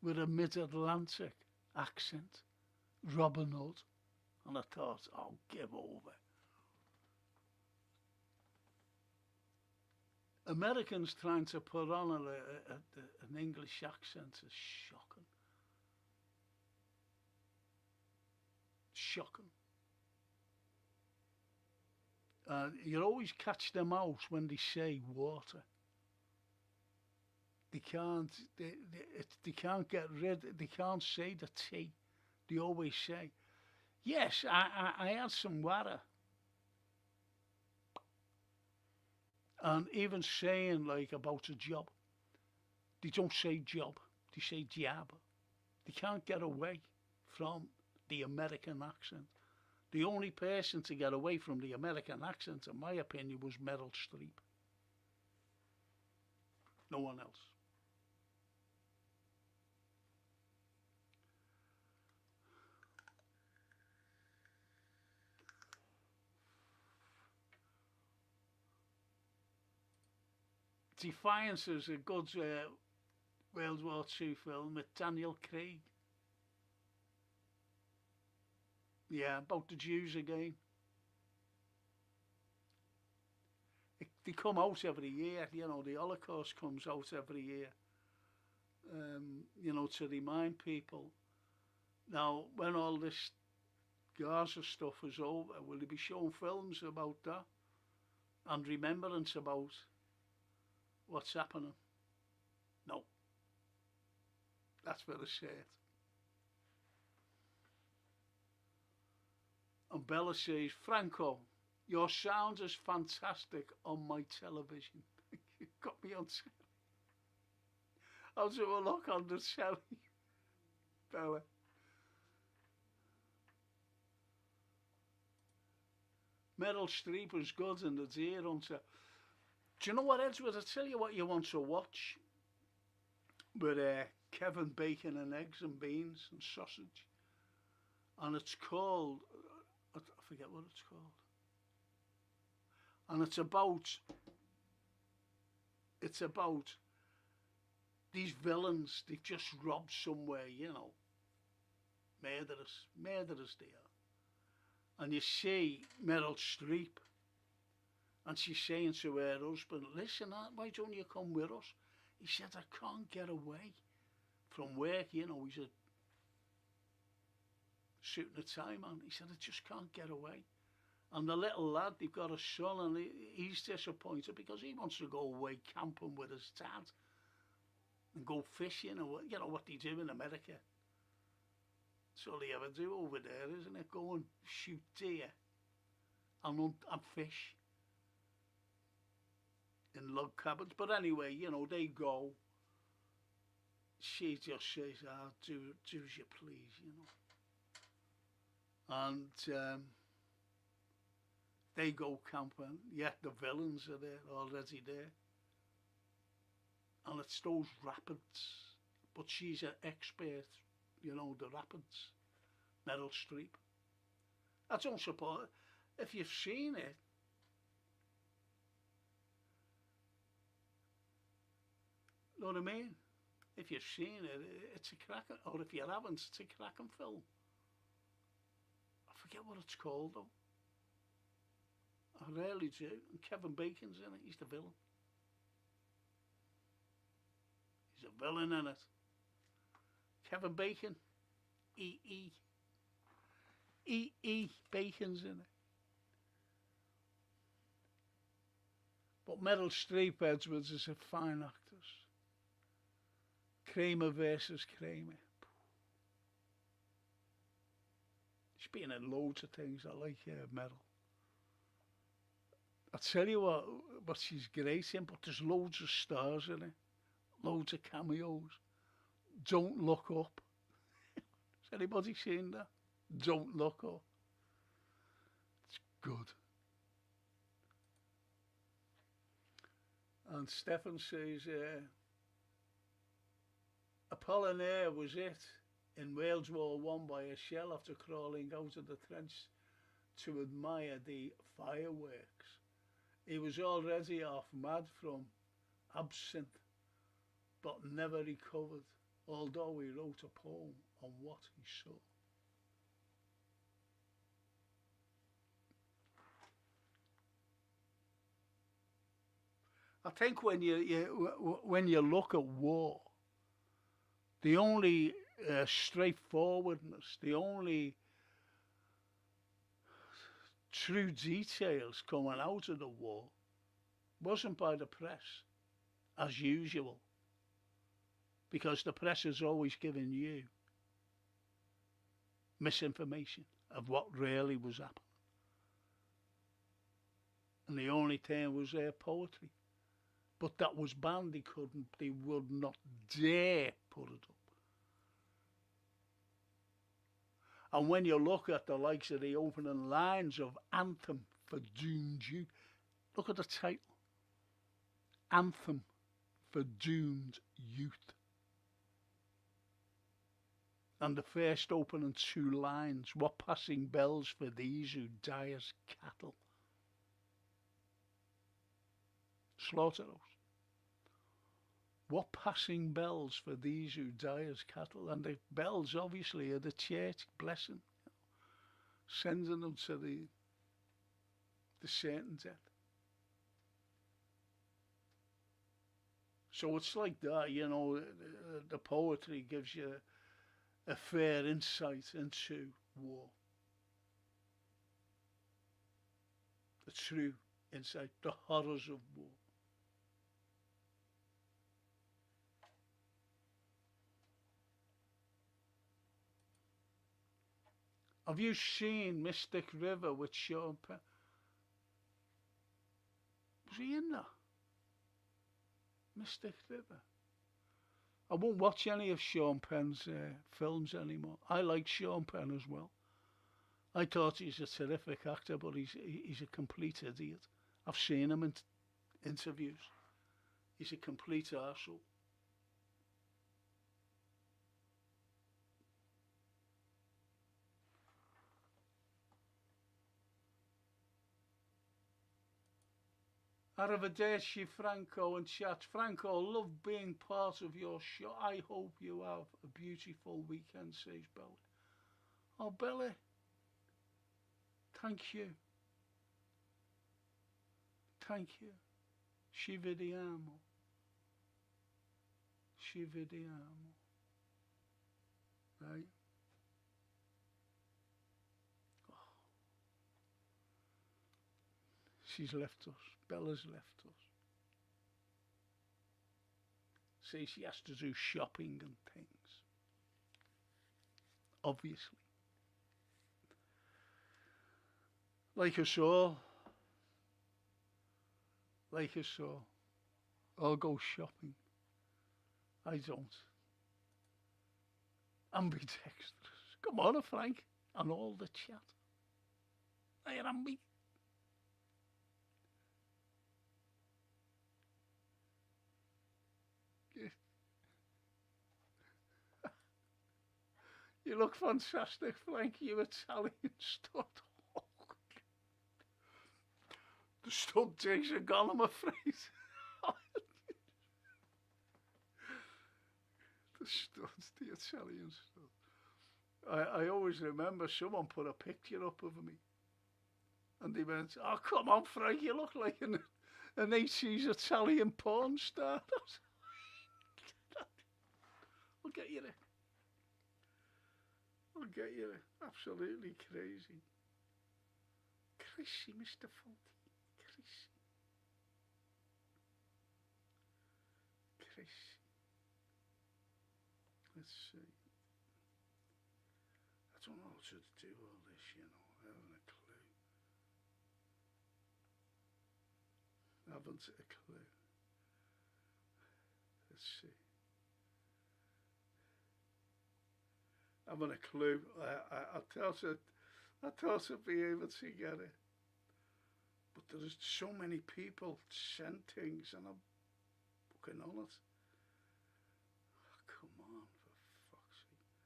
with a mid-Atlantic accent. Robin Hood. And I thought, oh, give over. Americans trying to put on an English accent is shocking. Shocking. You always catch them out when they say water. They can't get rid. They can't say the T. They always say, yes, I had some water. And even saying about a job, they don't say job, they say job. They can't get away from the American accent. The only person to get away from the American accent, in my opinion, was Meryl Streep. No one else. Defiance is a good World War II film with Daniel Craig. Yeah, about the Jews again. They come out every year, you know, the Holocaust comes out every year, you know, to remind people. Now, when all this Gaza stuff is over, will they be showing films about that and remembrance about what's happening? No. That's what I said. And Bella says, Franco, your sound is fantastic on my television. You got me on telly. I'll do a look on the telly, Bella. Meryl Streep was good in The Deer Hunter. Do you know what, Edward? I'll tell you what you want to watch. With Kevin Bacon and eggs and beans and sausage. And it's called, I forget what it's called. And it's about these villains. They've just robbed somewhere, you know. Murderers they are. And you see Meryl Streep, and she's saying to her husband, listen, why don't you come with us? He said, I can't get away from work, you know, he's a suit and a tie man. He said, I just can't get away. And the little lad, they've got a son, and he's disappointed because he wants to go away camping with his dad and go fishing, or you know what they do in America. That's all they ever do over there, isn't it? Go and shoot deer and fish in log cabins. But anyway, you know, they go. She just says, do as you please, you know. And they go camping, yet the villains are there, already there. And it's those rapids. But she's an expert, you know, the rapids. Meryl Streep. I don't support it. If you've seen it, know what I mean? If you've seen it, it's a cracking, or if you haven't, it's a cracking film. I forget what it's called though. I really do. And Kevin Bacon's in it, he's the villain. He's a villain in it. Kevin Bacon, E.E. Bacon's in it. But Meryl Streep, Edwards, is a fine actress. Kramer versus Kramer. She's been in loads of things. I like Meryl. I'll tell you what she's great in, but there's loads of stars in it. Loads of cameos. Don't Look Up. Has anybody seen that? Don't Look Up. It's good. And Stefan says, Apollinaire was it in World War One by a shell after crawling out of the trench to admire the fireworks. He was already half mad from absinthe, but never recovered, although he wrote a poem on what he saw. I think when you look at war, the only straightforwardness, the only true details coming out of the war wasn't by the press, as usual, because the press is always giving you misinformation of what really was happening. And the only thing was their poetry. But that was banned. They would not dare put it up. And when you look at the likes of the opening lines of Anthem for Doomed Youth, look at the title. Anthem for Doomed Youth. And the first opening two lines, what passing bells for these who die as cattle. Slaughterhouse. What passing bells for these who die as cattle? And the bells obviously are the church blessing, sending them to the certain death. So it's like that, the poetry gives you a fair insight into war. The true insight, the horrors of war. Have you seen Mystic River with Sean Penn? Was he in there? Mystic River. I won't watch any of Sean Penn's films anymore. I like Sean Penn as well. I thought he's a terrific actor, but he's a complete idiot. I've seen him in interviews. He's a complete arsehole. Arrivederci, Franco and chat. Franco, love being part of your show. I hope you have a beautiful weekend, says Belly. Oh, Belly, thank you. Thank you. Ci vediamo. Ci vediamo. Right? Oh. She's left us. Bella's left us. Says she has to do shopping and things. Obviously. Like us all. Like us all. I'll go shopping. I don't. Ambidextrous. Come on, Frank. And all the chat. I am me. You look fantastic, Frank. You Italian stud. Oh, the stud days are gone, I'm afraid. The Italian stud. I always remember someone put a picture up of me. And they went, oh, come on, Frank, you look like an 80s Italian porn star. I'll get you there. I'll get you there. Absolutely crazy. Crazy, Mr. Faulty. Crazy. Crazy. Let's see. I don't know how to do all this, I haven't a clue. I haven't a clue. Let's see. I haven't a clue. I thought I'd be able to get it. But there's so many people send things and I'm fucking on it. Oh, come on, for fuck's sake.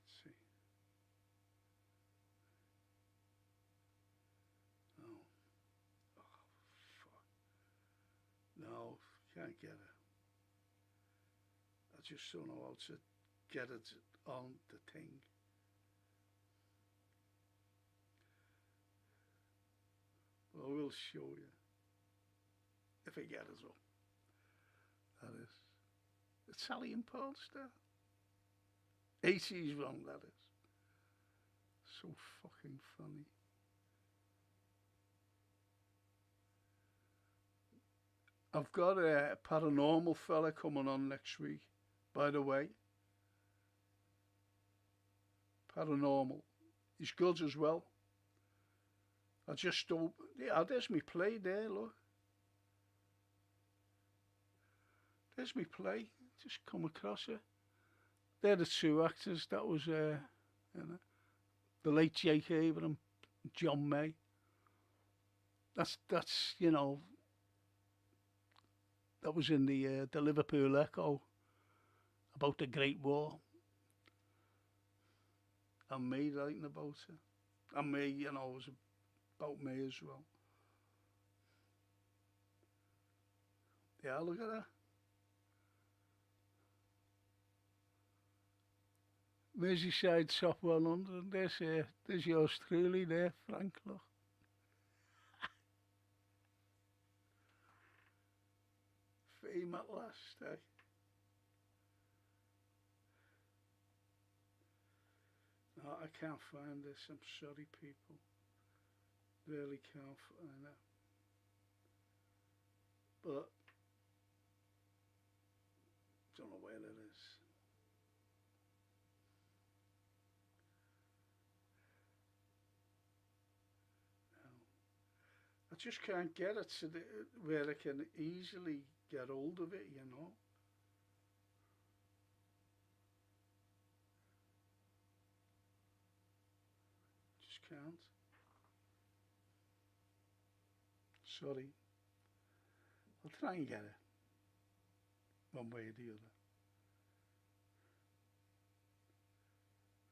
Let's see. Oh. Oh, fuck. No, can't get it. I just don't know how to get it on the thing. But I will show you. If I get it up. That is. Italian porn star. 80s wrong, that is. So fucking funny. I've got a paranormal fella coming on next week. By the way, paranormal. He's good as well. I just don't. Yeah, there's me play there. Look, there's me play. Just come across it. They're the two actors. That was the late Jake Abraham, John May. That's that was in the Liverpool Echo. About the Great War. And me writing about it. And me, it was about me as well. Yeah, look at that. Merseyside top 100. There's yours truly there, Frank. Look. Fame at last, eh? No, I can't find this. I'm sorry, people. Really can't find it. But don't know where it is. No. I just can't get it to where I can easily get hold of it, you know. Just can't. Sorry. I'll try and get it. One way or the other.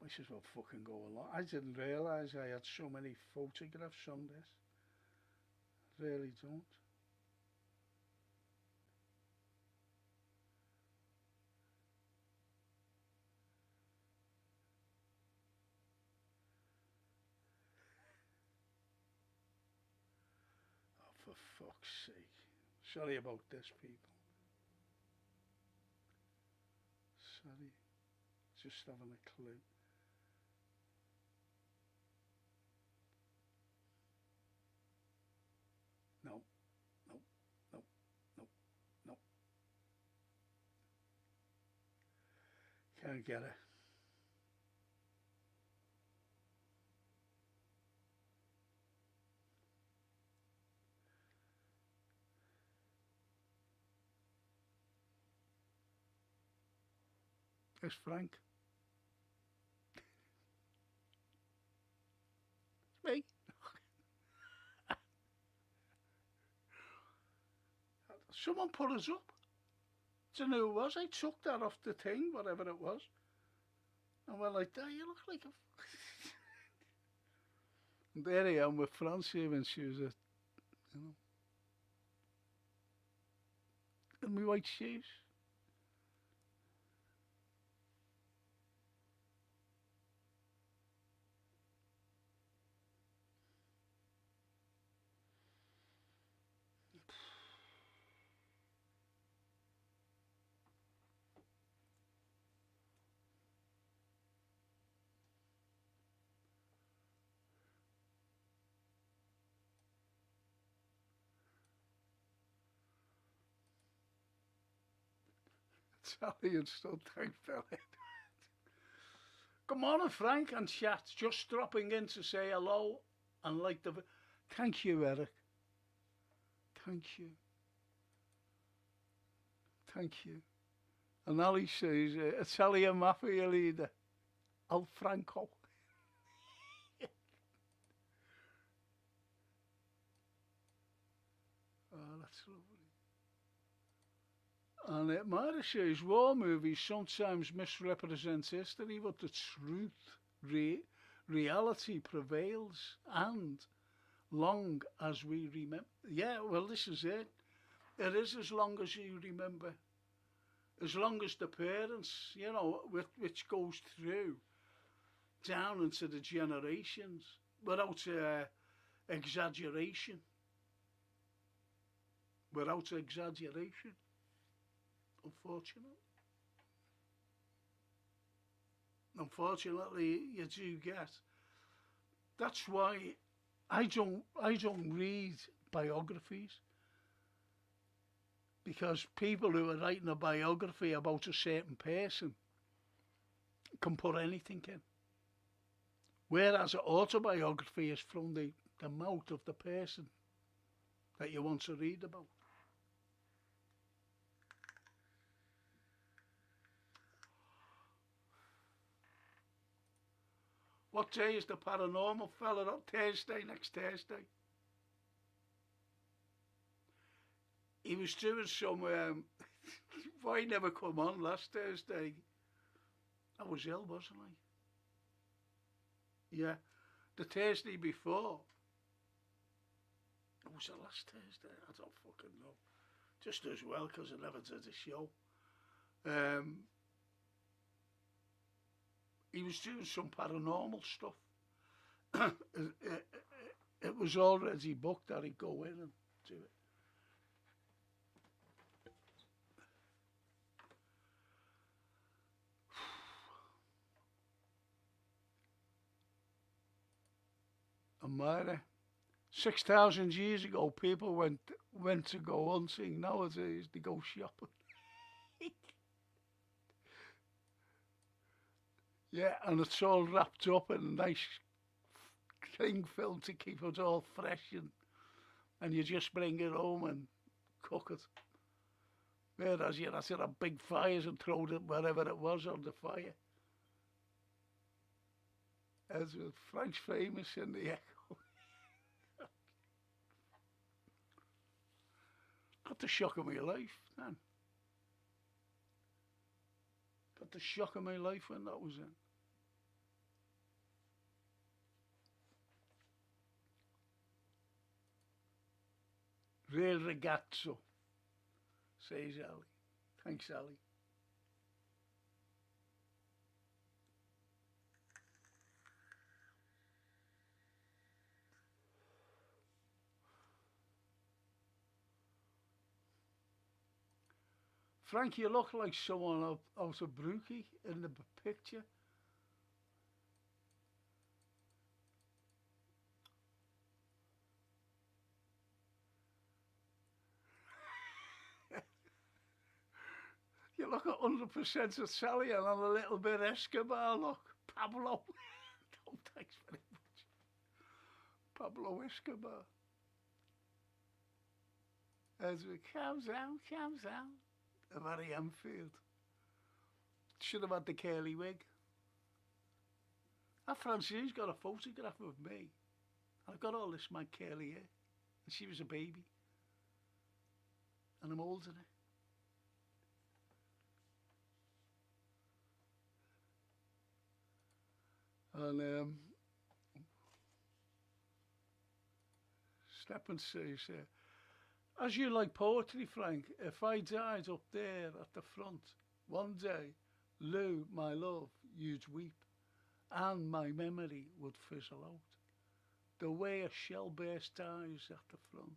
Might as well fucking go along. I didn't realise I had so many photographs on this. Really don't. Oh, for fuck's sake. Sorry about this, people. Sorry. Just having a clue. No, no, no, no, no. Can't get it. It's Frank. It's me. Someone put us up. I don't know who it was. I took that off the thing, whatever it was. And we're like, "There, you look like a..." And there I am with Francie when she was in my white shoes. Italian still thank for it. Good morning, Frank and chat. Just dropping in to say hello and like the... Thank you, Eric. Thank you. Thank you. And Ali says, Italian mafia leader, Al Franco. Oh, that's lovely. And Mara says, war movies sometimes misrepresent history, but the truth, reality prevails, and long as we remember. Yeah, well, this is it. It is as long as you remember. As long as the parents, you know, which goes through down into the generations without exaggeration. Without exaggeration, unfortunately, you do get. That's why I don't read biographies, because people who are writing a biography about a certain person can put anything in, whereas an autobiography is from the mouth of the person that you want to read about. What day is the paranormal fella on Thursday, next Thursday? He was doing some, why never come on last Thursday? I was ill, wasn't I? Yeah, the Thursday before. Or was it last Thursday? I don't fucking know. just as well because I never did a show. He was doing some paranormal stuff. It was already booked that he'd go in and do it. And Myra, 6,000 years ago, people went to go hunting. Nowadays, they go shopping. Yeah, and it's all wrapped up in a nice cling film to keep it all fresh, and you just bring it home and cook it. Whereas you had to have big fires and throw it wherever it was on the fire. As with Frank's famous in the Echo. Got the shock of my life, man. Got the shock of my life when that was in. Real ragazzo, says Ali. Thanks, Ali. Frank, you look like someone out of Brookie in the picture. You look 100% Italian and a little bit Escobar, look. Pablo. Oh, thanks very much. Pablo Escobar. As it comes out. A very Enfield. Should have had the curly wig. That Francine's got a photograph of me. I've got all this my curly hair. And she was a baby. And I'm holding it. And Steppen says, as you like poetry, Frank, if I died up there at the front, one day, Lou, my love, you'd weep, and my memory would fizzle out. The way a shell burst dies at the front,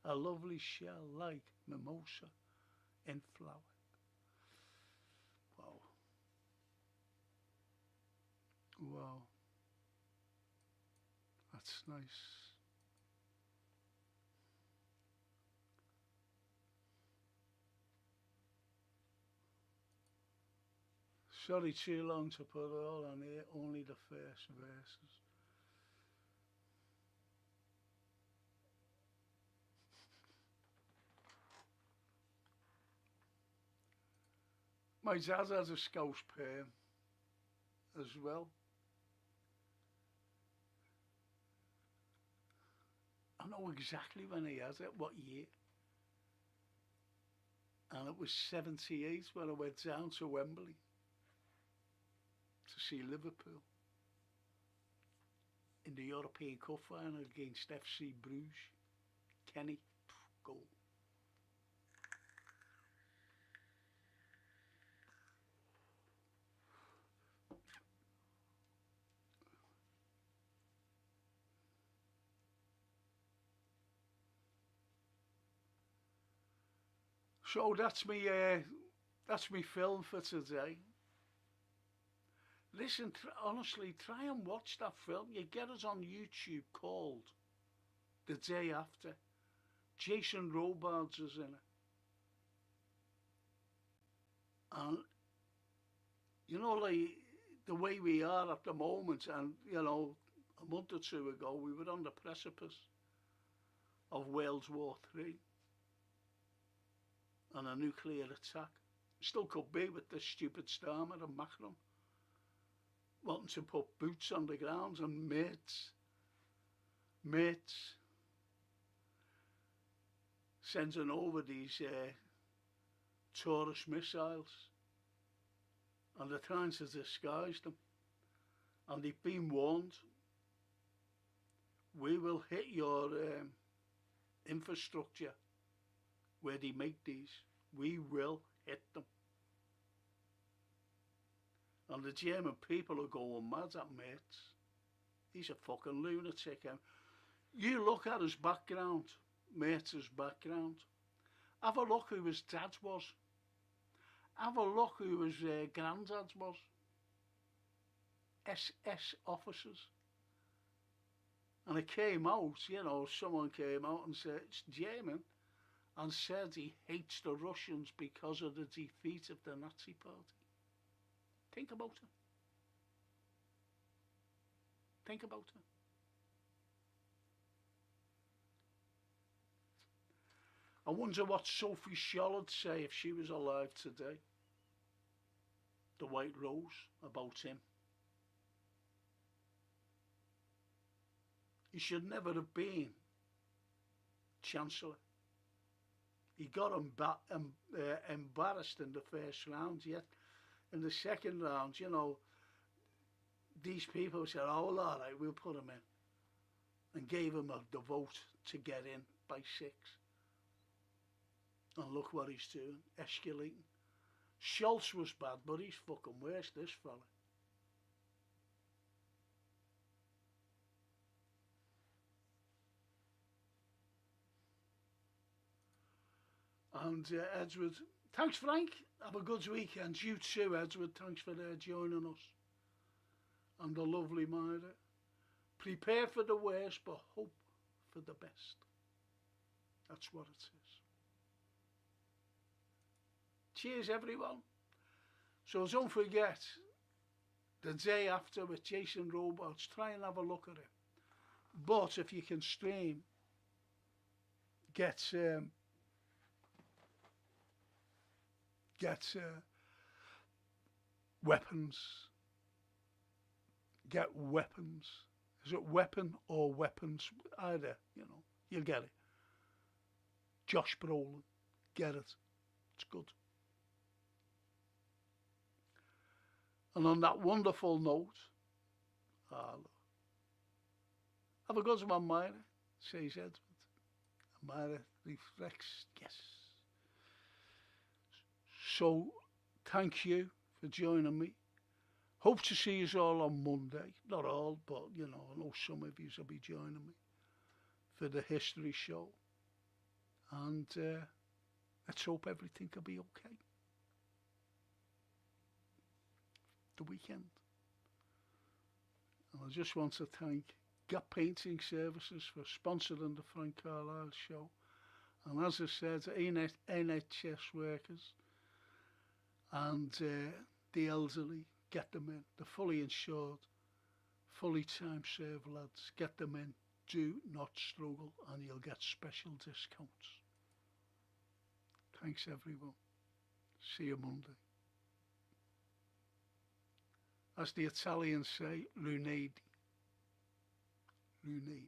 a lovely shell like mimosa in flower. Wow. Wow. That's nice. Sorry too long to put it all on here, only the first verses. My dad has a Scouse perm as well. I know exactly when he has it, what year. And it was 78 when I went down to Wembley to see Liverpool in the European Cup final against FC Bruges. Kenny, goal. So that's me film for today. Listen, honestly, try and watch that film. You get it on YouTube called The Day After. Jason Robards is in it. And, you know, like the way we are at the moment, and, you know, a month or two ago, we were on the precipice of World War III and a nuclear attack. Still could be with this stupid Starmer and Macron wanting to put boots on the ground and mates sending over these Taurus missiles, and they're trying to disguise them, and they've been warned, we will hit your infrastructure where they make these. We will hit them. And the German people are going mad at mates. He's a fucking lunatic. You look at his background, Mates' background. Have a look who his dad was. Have a look who his granddad was. SS officers. And it came out, you know, someone came out and said, it's German, and said he hates the Russians because of the defeat of the Nazi Party. Think about it. Think about it. I wonder what Sophie Scholl would say if she was alive today. The White Rose, about him. He should never have been Chancellor. He got embarrassed in the first round, yet in the second round, you know, these people said, oh, well, all right, we'll put him in. And gave him the vote to get in by 6. And look what he's doing, escalating. Scholz was bad, but he's fucking worse, this fella. And Edward, thanks Frank, have a good weekend. You too, Edward, thanks for joining us. And the lovely Myra. Prepare for the worst, but hope for the best. That's what it is. Cheers everyone. So don't forget, the day after with Jason Robards, try and have a look at it. But if you can stream, get weapons. Get weapons. Is it weapon or weapons? Either, you know, you'll get it. Josh Brolin, get it. It's good. And on that wonderful note, have a good one, Myra, says Edward. And Myra reflects, yes. So, thank you for joining me. Hope to see you all on Monday. Not all, but, you know, I know some of you will be joining me for the history show. And let's hope everything will be okay. The weekend. And I just want to thank Gap Painting Services for sponsoring the Frank Carlyle show. And as I said, NHS workers and the elderly, get them in. The fully insured, fully time served lads, get them in. Do not struggle and you'll get special discounts. Thanks everyone. See you Monday. As the Italians say, lunedì. Lunedì.